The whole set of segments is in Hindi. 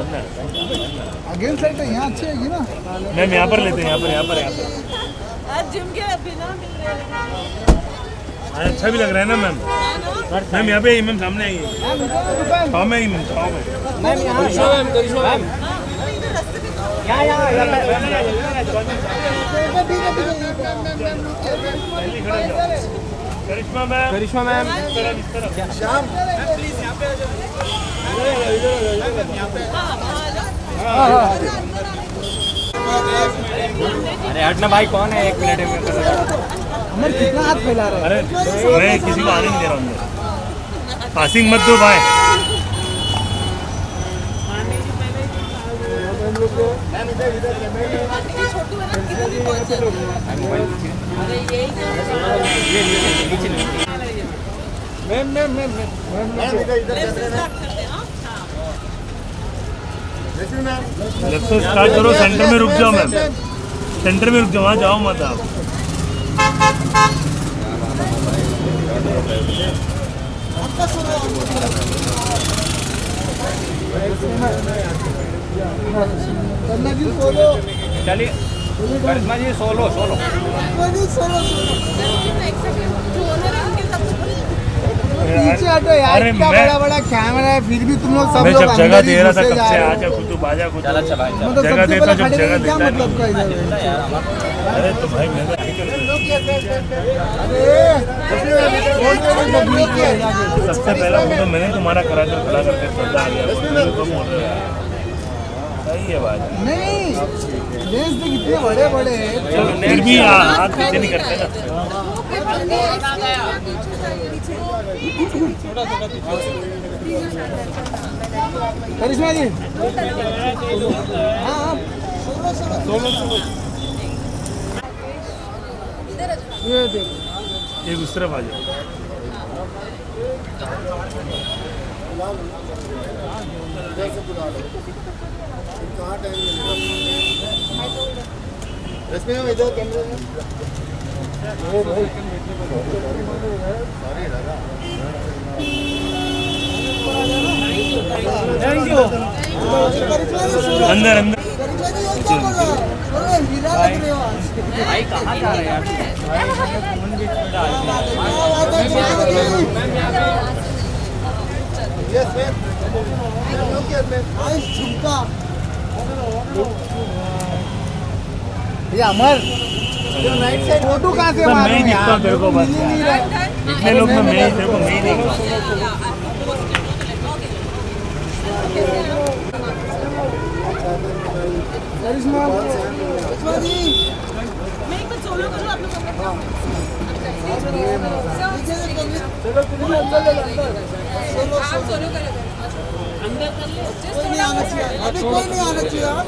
अगेन साइड तो यहाँ अच्छी है ना मैम यहाँ पर लेते हैं यहाँ पर आज जिम के बिना मिल रहे अच्छा भी लग रहा है ना मैम मैम यहाँ पे मैम सामने आइए छाव में मैम छाव में करिश्मा मैम श्याम अरे हटना भाई कौन है 1 मिनट में अमर कितना हाथ फैला रहा है अरे मैं किसी को आने नहीं दे रहा हूँ पासिंग मत दो भाई छोटू है ना किधर भी पहुंच अरे मैम लेफ्ट से स्टार्ट करो सेंटर में रुक जाओ मैम सेंटर में रुक जाओ वहाँ जाओ मत आप चलिए करिश्मा जी सोलो पीछे हटो यार अरे इतना मैं- बड़ा कैमरा है फिर भी तुम लोग सब मैं लोग जब जगह अंदर ही दे रहा था घुसे कब जा से रहे हो। आजा खुद बाजा खुद चल अच्छा भाई मतलब जगह सबसे देता पहले जब खड़े जगह रहे, क्या देता मतलब का इधर अरे तो भाई मैं तो सबसे पहला फोटो मैंने तुम्हारा करा कर खड़ा करके सोचा आ गया तो बोल रहे हैं सही है बात नहीं लेंस तो कितने बड़े बड़े हैं चलो फिर भी हाथ पीछे नहीं करते ना करिश्मा जी हाँ ये देखो एक उस तरफ आ जाओ इधर कैमरे में थैंक यू अंदर अंदर भाई कहाँ जा रहे हैं ये अमर राइट साइड फोटो कहाँ से मैं मारूं ही दिखता हूँ तेरे को बस मिल नहीं रहा है। इतने लोग में मैं तेरे को मैं ही दिख रहा हूँ करिश्मा करिश्मा जी मैं एक बार सोलो करूँ आप लोग चलो तुम भी अंदर ले लो, अंदर आप सोलो कर अंदर कर ले कोई नहीं आना चाहिए अभी कोई नहीं आना चाहिए आप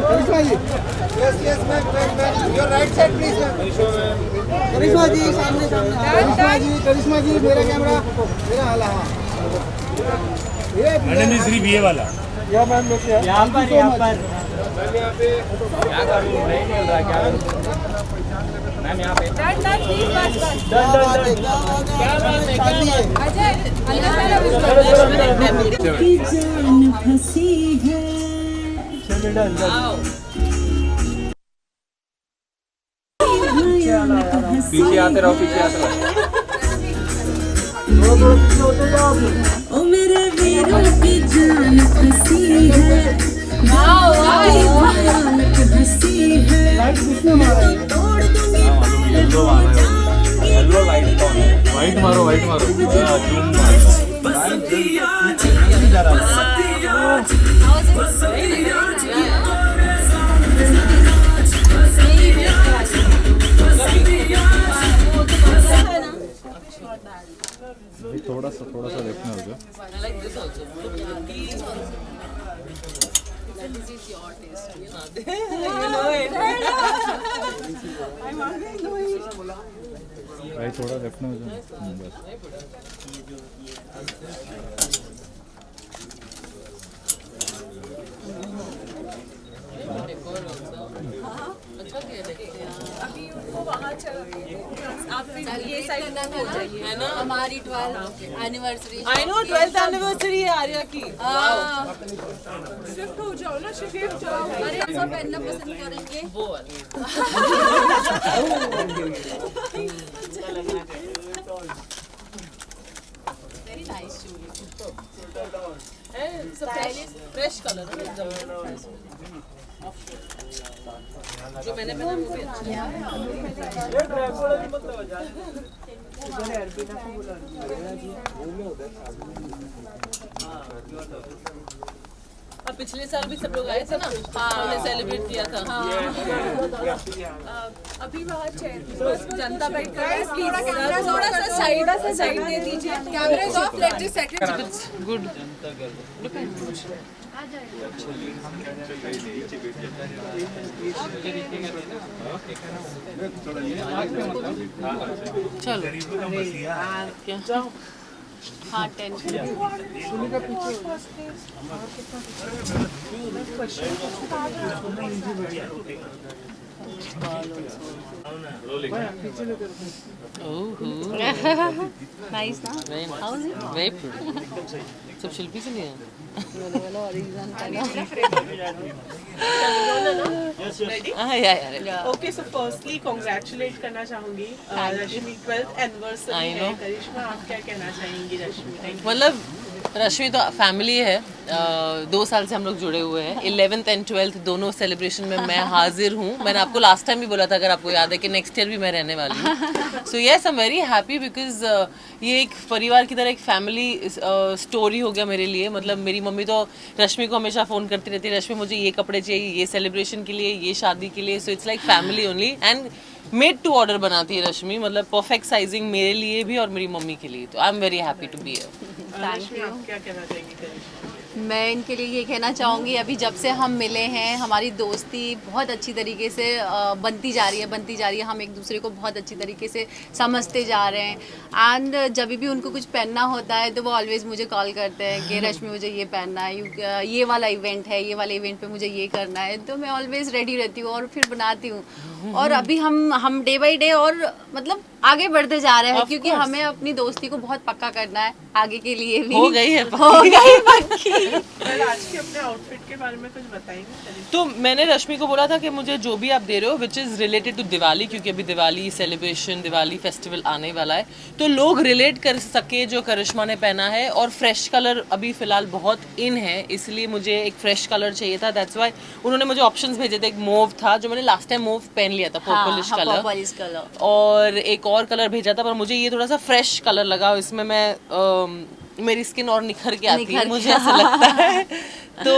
Karishma ji yes yes ma'am your right side please ma'am Karishma ji सामने करिश्मा जी मेरा कैमरा मेरा हाला हाँ ये मैडम जी सिर्फ ये वाला या मैम लोग यहाँ पर क्या करूँ नहीं मिल रहा क्या मैम यहाँ पे डन प्लीज बस अजय की जान फंसी है पीछे आते रहो ओ मेरे वीरों की जान फंसी है भयानक हंसी है तोड़ दूंगी येलो लाइट वाइट मारो थोड़ा सा देखना होगा भाई थोड़ा देखना होगा बस अभी उनको वहाँ चल आप फिर ये साइड फाइनल है ना हमारी 12th anniversary. I know 12th anniversary है आर्या की। शिफ्ट हो जाओ ना, शिफ्ट जाओ। अरे सब पहनना पसंद करेंगे वो वाली। वेरी नाइस फ्रेश कलर है एकदम। जो मैंने पहना वो भी अच्छा है। अब पिछले साल भी सब लोग आए थे ना, हमने सेलिब्रेट किया था। अभी बाहर जनता बैठ कर थोड़ा सा साइड दे दीजिए। Camera is of, let's just set it. Good. चलो क्या? हाँ 10 नाइस ना। वेरी सब शिल्पी से लिए हैं। ओके, सो फर्स्टली कांग्रेचुलेट करना चाहूंगी रश्मि 12th एनिवर्सरी है। करिश्मा, आप क्या कहना चाहेंगी रश्मि? मतलब रश्मि तो फैमिली है, 2 साल से हम लोग जुड़े हुए हैं। 11th एंड 12th दोनों सेलिब्रेशन में मैं हाजिर हूँ। मैंने आपको लास्ट टाइम भी बोला था, अगर आपको याद है, कि नेक्स्ट ईयर भी मैं रहने वाली हूँ। So yes, I am very happy because ये एक परिवार की तरह एक फैमिली स्टोरी हो गया मेरे लिए। मतलब मेरी मम्मी तो रश्मि को हमेशा फ़ोन करती रहती है, रश्मि मुझे ये कपड़े चाहिए, ये सेलिब्रेशन के लिए, ये शादी के लिए। So it's like family only. And made to order बनाती है रश्मि, मतलब परफेक्ट साइजिंग मेरे लिए भी और मेरी मम्मी के लिए। तो I am very happy to be here. Rashmi, आप क्या कहना चाहेंगी करिश्मा? मैं इनके लिए ये कहना चाहूँगी, अभी जब से हम मिले हैं हमारी दोस्ती बहुत अच्छी तरीके से बनती जा रही है। हम एक दूसरे को बहुत अच्छी तरीके से समझते जा रहे हैं। एंड जब भी उनको कुछ पहनना होता है तो वो ऑलवेज मुझे कॉल करते हैं कि रश्मि मुझे ये पहनना है, ये वाला इवेंट है, ये वाले इवेंट पे मुझे ये करना है। तो मैं ऑलवेज रेडी रहती हूँ और फिर बनाती हूँ। और अभी हम डे बाई डे और मतलब आगे बढ़ते जा रहे हैं, क्योंकि हमें अपनी दोस्ती को बहुत पक्का करना है आगे के लिए भी। हो गई है पक्की। और आज के अपने आउटफिट के बारे में कुछ बताएंगे करिश्मा? तो मैंने रश्मि को बोला था कि मुझे जो भी आप दे रहे हो which is related to Diwali, क्योंकि अभी दिवाली सेलिब्रेशन, दिवाली फेस्टिवल आने वाला है, तो लोग रिलेट कर सके जो करिश्मा ने पहना है। और फ्रेश कलर अभी फिलहाल बहुत इन है, इसलिए मुझे एक फ्रेश कलर चाहिए था। दैट्स वाई उन्होंने मुझे ऑप्शंस भेजे थे। एक मूव था जो मैंने लास्ट टाइम मूव पहन लिया था, पर्पलिश कलर, और एक और कलर भेजा था, पर मुझे ये थोड़ा सा फ्रेश कलर लगा। इसमें मैं मेरी स्किन और निखर के आती है, मुझे ऐसा लगता है। तो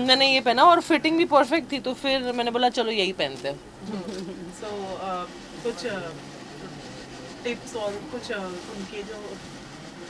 मैंने ये पहना और फिटिंग भी परफेक्ट थी, तो फिर मैंने बोला चलो यही पहनते हैं। सो कुछ टिप्स और कुछ उनके जो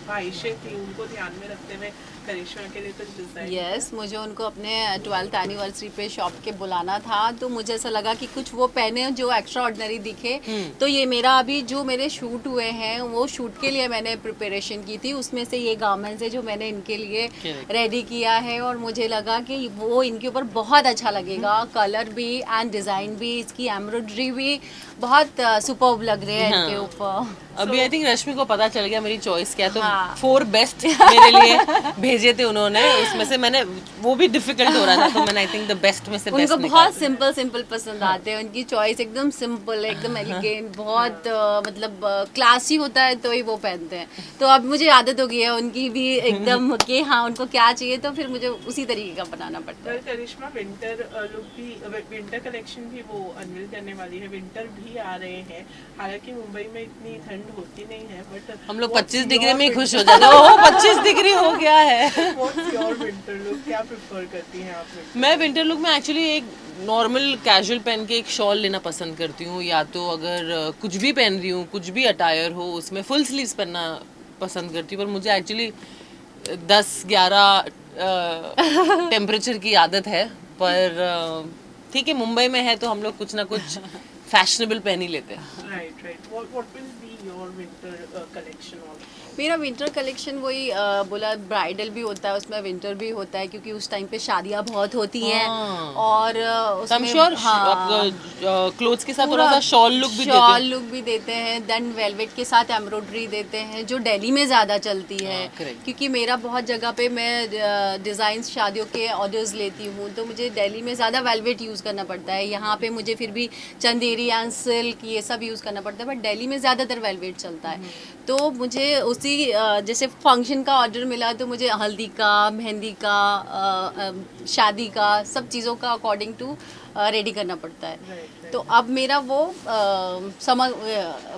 ख्वाहिशें थी उनको ध्यान में रखते हुए करिश्मा के लिए कुछ डिजाइन? यस, मुझे उनको अपने 12th एनिवर्सरी पे शॉप के बुलाना था, तो मुझे ऐसा लगा कि कुछ वो पहने जो एक्स्ट्रा ऑर्डिनरी दिखे। तो ये मेरा अभी जो मेरे शूट हुए हैं वो शूट के लिए मैंने प्रिपरेशन की थी, उसमें से ये गारमेंट्स है जो मैंने इनके लिए रेडी किया है। और मुझे लगा कि वो इनके ऊपर बहुत अच्छा लगेगा, कलर भी एंड डिज़ाइन भी, इसकी एम्ब्रॉयडरी भी बहुत सुपर्ब लग रही है इनके ऊपर। अभी आई थिंक रश्मि को पता चल गया मेरी चॉइस क्या है, तो 4 बेस्ट मेरे लिए भेजे थे उन्होंने। उसमें से मैंने, वो भी डिफिकल्ट हो रहा था, तो मैंने आई थिंक द बेस्ट में से बेस्ट उनको बहुत सिंपल पसंद आते हैं। उनकी चॉइस एकदम सिंपल, एकदम एलिगेंट, बहुत मतलब क्लासी होता है तो ही वो पहनते हैं। तो अब मुझे आदत हो गई है उनकी भी एकदम कि हाँ उनको क्या चाहिए, तो फिर मुझे उसी तरीके का बनाना पड़ता है। करिश्मा, विंटर लुक भी, विंटर कलेक्शन भी वो अनवील करने वाली है। विंटर भी आ रहे हैं, हालांकि मुंबई में इतनी ठंड होती नहीं है, बट हम लोग 25 डिग्री में ही खुश हो जाते हैं। ओह 25 डिग्री हो गया है। What's your winter look? क्या प्रेफर करती हैं आप? मैं विंटर लुक में एक्चुअली एक नॉर्मल कैजुअल पहन के एक शॉल लेना पसंद करती हूँ, या तो अगर कुछ भी पहन रही हूँ, कुछ भी अटायर हो, उसमें फुल स्लीव्स पहनना पसंद करती हूँ। पर मुझे एक्चुअली 10-11 टेम्परेचर की आदत है, पर ठीक है, मुंबई में है तो हम लोग कुछ ना कुछ फैशनेबल पहन ही लेते हैं। Right. What will be your winter collection? मेरा विंटर कलेक्शन वही बोला, ब्राइडल भी होता है उसमें, विंटर भी होता है, क्योंकि उस टाइम पे शादियां बहुत होती हैं और I'm sure आप क्लोथ्स के साथ थोड़ा सा शॉल लुक भी देते शॉल हैं। लुक भी देते हैं, देन वेलवेट के साथ एम्ब्रॉयडरी देते हैं जो दिल्ली में ज़्यादा चलती है। correct। क्योंकि मेरा बहुत जगह पे मैं डिज़ाइंस शादियों के ऑर्डर्स लेती हूँ, तो मुझे दिल्ली में ज़्यादा वेलवेट यूज़ करना पड़ता है। यहाँ पे मुझे फिर भी चंदेरी एंड सिल्क ये सब यूज़ करना पड़ता है, बट दिल्ली में ज़्यादातर वेलवेट चलता है। तो मुझे उसी जैसे फंक्शन का ऑर्डर मिला तो मुझे हल्दी का, मेहंदी का, शादी का, सब चीज़ों का अकॉर्डिंग टू रेडी करना पड़ता है। तो अब मेरा वो समर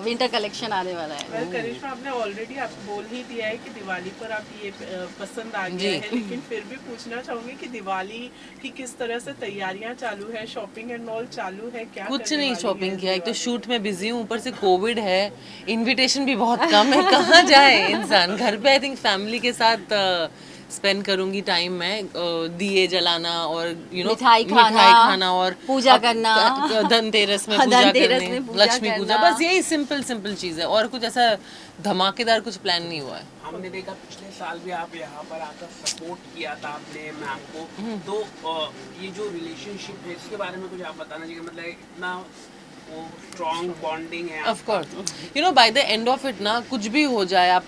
विंटर कलेक्शन आने वाला है। वेल करिश्मा, आपने ऑलरेडी आप बोल ही दिया है कि दिवाली पर आप ये पसंद आ गया है, लेकिन फिर भी पूछना चाहूंगी कि दिवाली की किस तरह से तैयारियां चालू है, शॉपिंग एंड ऑल चालू है क्या? कुछ नहीं शॉपिंग किया, एक तो शूट में बिजी हूँ, ऊपर से कोविड है, इनविटेशन भी बहुत कम है, कहाँ जाए इंसान। घर पे आई थिंक फैमिली के साथ स्पेंड करूंगी टाइम में, दिए जलाना और मिठाई खाना और पूजा करना, धनतेरस में पूजा धनतेरस करनी, में पूजा लक्ष्मी पूजा, करना। बस यही सिंपल चीज है और कुछ ऐसा धमाकेदार कुछ प्लान नहीं हुआ है। हमने देखा पिछले साल भी आप यहाँ पर आकर सपोर्ट किया था आपने मैम को, तो ये जो रिलेशनशिप है इसके बारे में कुछ आप बताना चाहिए, मतलब इतना वो स्ट्रॉन्ग बॉन्डिंग है of course, you know by the end of it ना, कुछ भी हो जाए, आप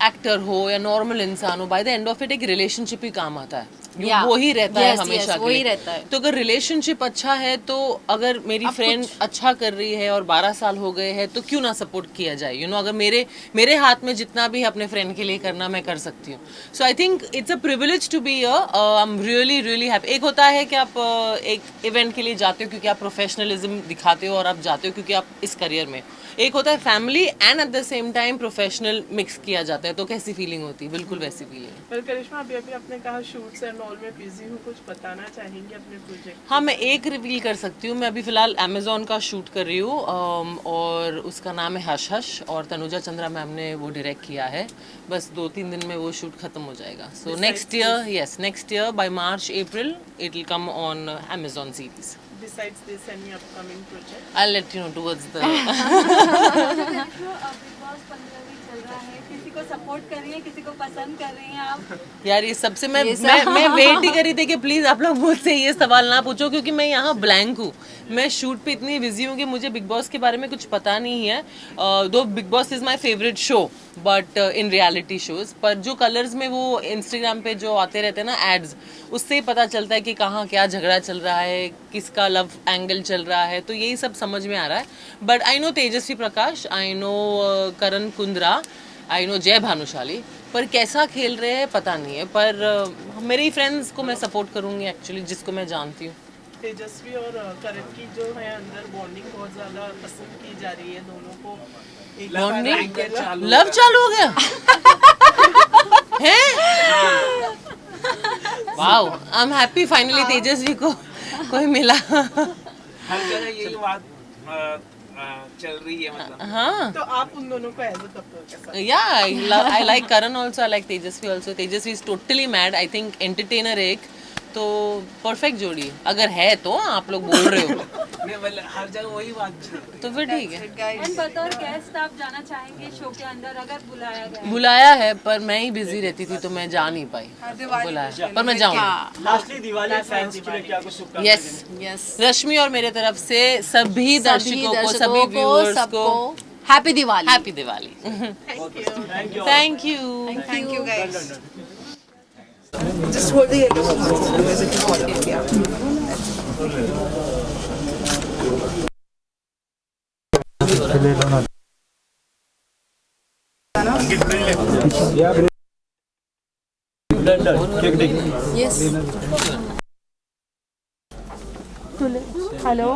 एक्टर हो या नॉर्मल इंसान हो, by the end of it एक रिलेशनशिप ही काम आता है। वो ही रहता है हमेशा के लिए। रहता है। तो अगर रिलेशनशिप अच्छा है, तो अगर मेरी फ्रेंड अच्छा कर रही है और 12 साल हो गए हैं, तो क्यों ना सपोर्ट किया जाए, यू नो। अगर मेरे हाथ में जितना भी है अपने फ्रेंड के लिए करना, मैं कर सकती हूँ। So I think it's a privilege to be I am really happy. एक होता है कि आप एक इवेंट के लिए जाते हो क्योंकि आप प्रोफेशनलिज्म दिखाते हो और आप जाते हो क्योंकि आप इस करियर में, एक होता है family and at the same time professional mix किया जाता है, तो कैसी फीलिंग होती है? बिल्कुल वैसी फीलिंग। वेल करिश्मा, अभी आपने कहा शूट्स एंड ऑल में बिजी हूँ, कुछ बताना चाहेंगे अपने प्रोजेक्ट? हाँ, मैं एक रिवील कर सकती हूँ। मैं अभी फिलहाल अमेजोन का शूट कर रही हूँ और उसका नाम है हश हश, और तनुजा चंद्रा मैम ने वो डायरेक्ट किया है। बस 2-3 दिन में वो शूट खत्म हो जाएगा। So next year by March April it will come on Amazon series. Besides this, any upcoming project? I'll let you know towards the किसी को सपोर्ट कर रही है, किसी को पसंद कर रही हैं आप? यार ये सबसे मैं वेट ही कर रही थी कि प्लीज आप लोग मुझसे ये सवाल ना पूछो, क्योंकि मैं यहाँ ब्लैंक हूँ। मैं शूट पे इतनी बिजी हूँ कि मुझे बिग बॉस के बारे में कुछ पता नहीं है। दो big boss is my favourite show, but in reality shows पर जो कलर्स में वो इंस्टाग्राम पे जो आते रहते हैं ना एड्स, उससे ही पता चलता है कि कहाँ क्या झगड़ा चल रहा है, किसका लव एंगल चल रहा है, तो यही सब समझ में आ रहा है। But I know Tejasswi Prakash, I know Karan Kundra, I know जय भानुशाली, पर कैसा खेल रहे हैं पता नहीं है। पर मेरे फ्रेंड्स को मैं सपोर्ट करूँगी एक्चुअली, जिसको मैं जानती हूँ। तेजस्वी और करण की जो है अंदर बॉन्डिंग बहुत ज्यादा पसंद की जा रही है, दोनों को एक बॉन्डिंग, लव चालू हो गया है। Wow, I am happy finally Tejasvi को कोई मिला। हर जगह यही बात चल रही है, मतलब। हाँ, तो आप उन दोनों को एज अ कपल कैसा? yeah, I like Karan also, I like Tejasvi also. Tejasvi is totally mad, I think entertainer एक, तो परफेक्ट जोड़ी अगर है तो आप लोग बोल रहे हो नहीं, मतलब हर जगह वही बात चल रही है। तो फिर ठीक है। एंड बतौर गेस्ट आप जाना चाहेंगे शो के अंदर अगर बुलाया गया? बुलाया है पर मैं ही बिजी रहती थी तो मैं जा नहीं पाई। बुलाया पर मैं जाऊंगी। लास्टली दिवाली फैंस के लिए क्या कुछ शुभकामनाएं? यस, रश्मि और मेरे तरफ से सभी दर्शकों को, सभी व्यूअर्स को happy Diwali. Happy Diwali. Thank you guys. Just hold the yellow. Yes, hello,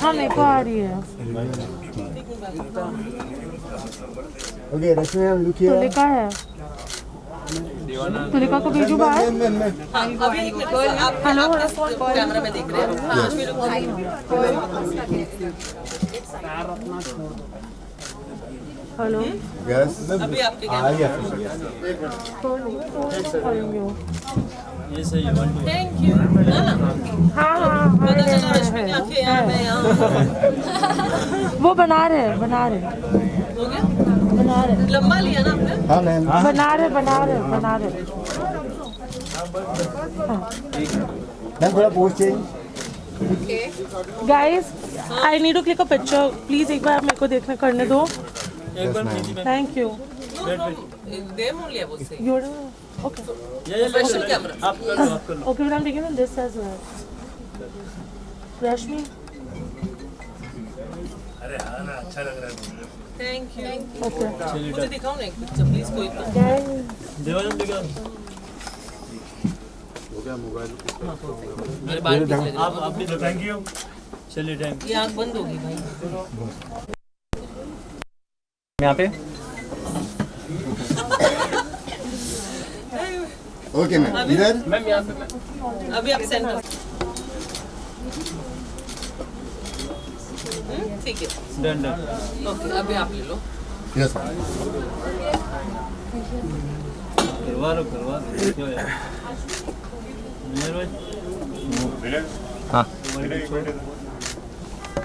हाँ मेरे को आ रही है। Okay, Rashmi ma'am, look here. Tulika है, तुलिका को भेजू बाहर। हेलो, कैमरा में देख रहे हैं। Hello, Yes. अभी आपके आ गया। Thank you. हाँ पता चला रश्मि के आंखें यहाँ, मैं यहाँ। वो बना रहे हो गया? बना रहे लंबा लिया ना आपने? हाँ मैम बना रहे मैम थोड़ा post change guys I need to click a picture please एक बार आप मेरे को देखने करने दो थैंक यू देम ओनली वो से your okay special camera okay but I am taking on this as well Rashmi अरे हाँ ना अच्छा लग रहा है मुझे। थैंक यू ओके मुझे दिखाओ ना एक पिक्चर प्लीज कोई तो मेरे बाल पीछे लग आप भी थैंक यू चलिए थैंक ये आंख बंद होगी भाई यहाँ पे ओके मैम इधर मैम यहाँ पे अभी आप सेंटर ठीक है डन डन ओके अभी आप ले लो यस करवा लो क्यों यार यू हाँ छोड़